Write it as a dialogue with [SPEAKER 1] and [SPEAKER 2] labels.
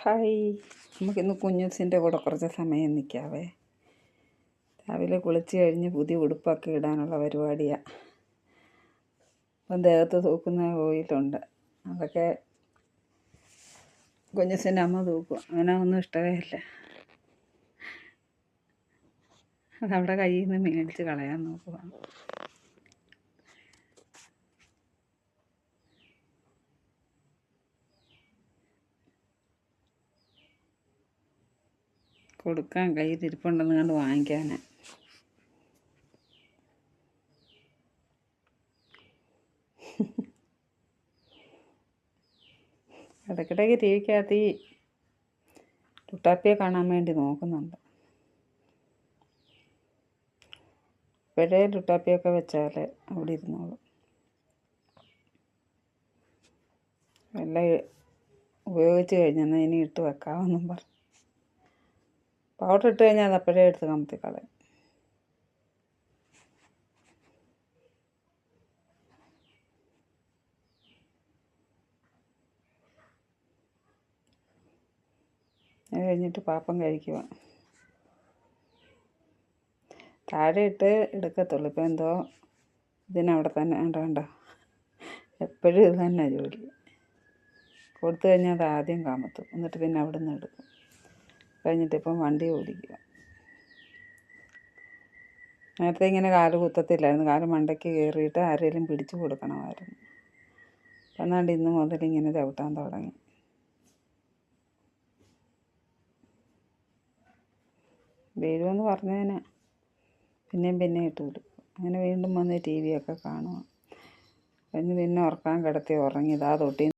[SPEAKER 1] Hi, നമുക്കിന്ന് കുഞ്ഞൂസിൻ്റെ കൂടെ കുറച്ച് സമയം നിൽക്കാവേ. രാവിലെ കുളിച്ച് കഴിഞ്ഞ് പുതിയ ഉടുപ്പൊക്കെ ഇടാനുള്ള പരിപാടിയാണ്. അപ്പം ദേഹത്ത് തൂക്കുന്ന ഓയിലുണ്ട്, അതൊക്കെ കുഞ്ഞൂസിൻ്റെ അമ്മ തൂക്കും. അങ്ങനെ ഒന്നും ഇഷ്ടമേ ഇല്ല. അതവിടെ കയ്യിൽ നിന്ന് മേടിച്ച് കളയാൻ നോക്കുവാണ്. കൊടുക്കാൻ കയ്യിലിരിപ്പുണ്ടെന്ന് കണ്ട് വാങ്ങിക്കാൻ. ഇടയ്ക്കിടയ്ക്ക് ടി വിക്കകത്ത് ഈ ലുട്ടാപ്പിയെ കാണാൻ വേണ്ടി നോക്കുന്നുണ്ട്. ഇപ്പോഴേ ലുട്ടാപ്പിയൊക്കെ വെച്ചാൽ അവിടെ ഇരുന്നോളും. എല്ലാം ഉപയോഗിച്ച് കഴിഞ്ഞാൽ ഇനി ഇട്ട് വെക്കാമെന്നും പറഞ്ഞു. പൗഡർ ഇട്ട് കഴിഞ്ഞാൽ അത് അപ്പോഴേ എടുത്ത് കമത്തിക്കളയും. അത് കഴിഞ്ഞിട്ട് പാപ്പം കഴിക്കുക. താഴെ ഇട്ട് എടുക്കത്തുള്ളൂ. ഇപ്പം എന്തോ ഇതിനവിടെ തന്നെ കണ്ടോ, എപ്പോഴും ഇത് തന്നെ ജോലി. കൊടുത്തു കഴിഞ്ഞാൽ അത് ആദ്യം കാമത്തും, എന്നിട്ട് പിന്നെ അവിടെ നിന്ന് എടുക്കും. കഴിഞ്ഞിട്ട് ഇപ്പം വണ്ടി ഓടിക്കുക. നേരത്തെ ഇങ്ങനെ കാല് കുത്തത്തില്ലായിരുന്നു, കാല് മണ്ടയ്ക്ക് കയറിയിട്ട് ആരെങ്കിലും പിടിച്ചു കൊടുക്കണമായിരുന്നു. എന്നാണ്ട് ഇന്ന് മുതൽ ഇങ്ങനെ ചവിട്ടാൻ തുടങ്ങി. വീഴുമെന്ന് പറഞ്ഞതിന് പിന്നെയും ഇട്ട് കൊടുക്കും. അങ്ങനെ വീണ്ടും വന്ന് ടി വിയൊക്കെ കാണുക. കഴിഞ്ഞ് പിന്നെ ഉറക്കാൻ കിടത്തി ഉറങ്ങി. ഇതാ തൊട്ടി